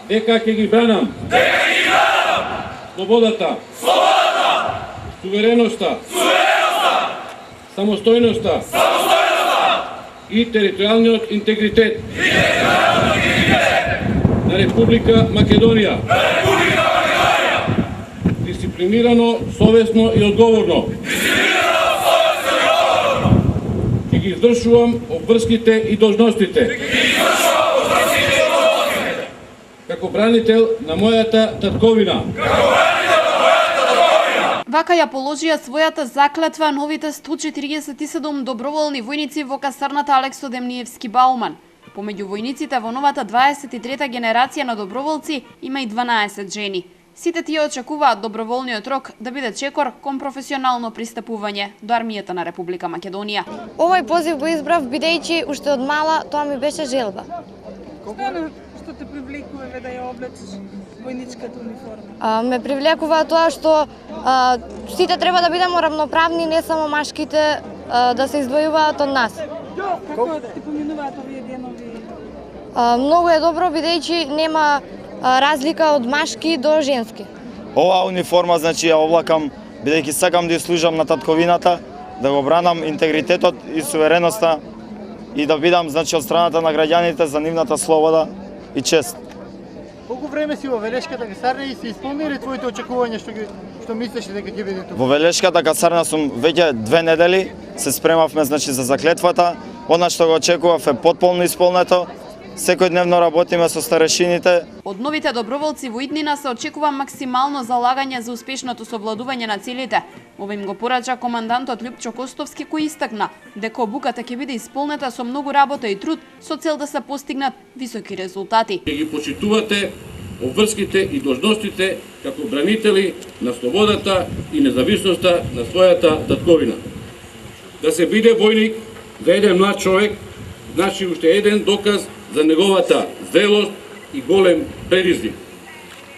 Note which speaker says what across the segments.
Speaker 1: дека ќе ги бранам слободата, сувереноста, самостојноста и територијалниот интегритет на Република Македонија. Дисциплинирано, совесно и одговорно ќе ги извршувам обврските и должностите како бранител на мојата татковина.
Speaker 2: Вака ја положија својата заклетва новите 147 доброволни војници во касарната Алексо Демниевски Бауман. Помеѓу војниците во новата 23-та генерација на доброволци има и 12 жени. Сите тие очекуваат доброволниот рок да биде чекор кон професионално пристапување до армијата на Република Македонија.
Speaker 3: Овој позив го избрав бидејќи уште од мала тоа ми беше желба.
Speaker 4: Што те привлекува да ја облечеш војничката униформа?
Speaker 3: Ме привлекува тоа што сите треба да бидеме равноправни, не само машките да се издвојуваат од нас.
Speaker 4: Како ти поминуваат овие денови?
Speaker 3: Многу е добро бидејќи нема разлика од машки до женски.
Speaker 5: Оваа униформа значи ја облакам бидејќи сакам да ја служам на татковината, да го бранам интегритетот и сувереноста и да бидам значи од страната на граѓаните за нивната слобода и чест.
Speaker 6: Колку време си во Велешката касарна и се исполниле твоите очекувања што мислеше дека ќе биде тука?
Speaker 5: Во Велешката касарна сум веќе 2 недели, се спремавме значи за заклетвата. Она што го очекував е потполно исполнето. Секојдневно работиме со старешините.
Speaker 2: Од новите доброволци во иднина се очекува максимално залагање за успешното совладување на целите. Ова им го порача командантот Љупчо Костовски, кој истакна дека обуката ќе биде исполнета со многу работа и труд со цел да се постигнат високи резултати.
Speaker 1: Ќе ги почитувате обврските и должностите како бранители на слободата и независноста на својата татковина. Да се биде војник за еден млад човек значи уште еден доказ за неговата зрелост и голем предизвик.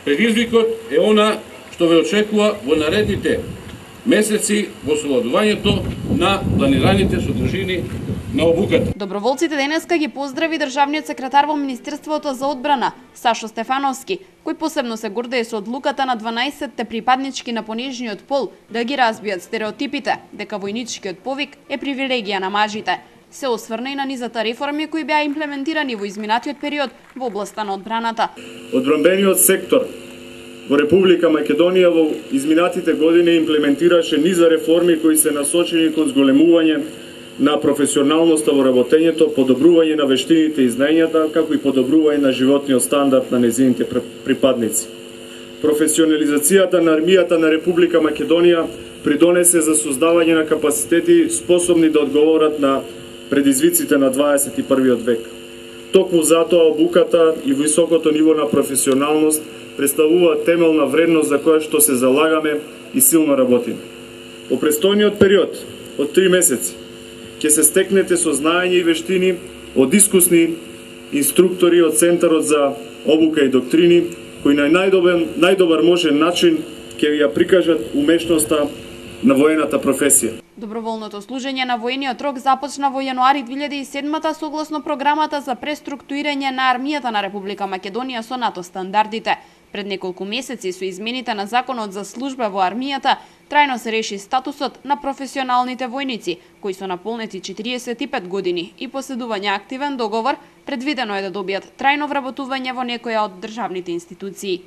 Speaker 1: Предизвикот е она што ве очекува во наредните месеци во совладувањето на планираните содржини на обуката.
Speaker 2: Доброволците денеска ги поздрави државниот секретар во Министерството за одбрана Сашо Стефановски, кој посебно се гордее со одлуката на 12-те припаднички на понижниот пол да ги разбијат стереотипите дека војничкиот повик е привилегија на мажите. Се осврна и на низата реформи кои беа имплементирани во изминатиот период во областа на одбраната.
Speaker 7: Одбранбениот сектор во Република Македонија во изминатите години имплементираше низа реформи кои се насочени кон зголемување на професионалноста во работењето, подобрување на вештините и знаењата, како и подобрување на животниот стандард на незините припадници. Професионализацијата на армијата на Република Македонија придонесе за создавање на капацитети способни да одговорат на предизвиците на 21 век. Токму затоа обуката и високото ниво на професионалност представува темелна вредност за која што се залагаме и силно работиме. Во престојниот период од 3 месеци ќе се стекнете со знаење и вештини од искусни инструктори од Центарот за обука и доктрини, кои на најдобар можен начин ќе ја прикажат умешноста на воената професија.
Speaker 2: Доброволното служење на воениот рок започна во јануари 2007 согласно програмата за преструктурирање на армијата на Република Македонија со НАТО стандардите. Пред неколку месеци со измените на Законот за служба во армијата трајно се реши статусот на професионалните војници, кои се наполнети 45 години и поседување активен договор, предвидено е да добијат трајно вработување во некоја од државните институции.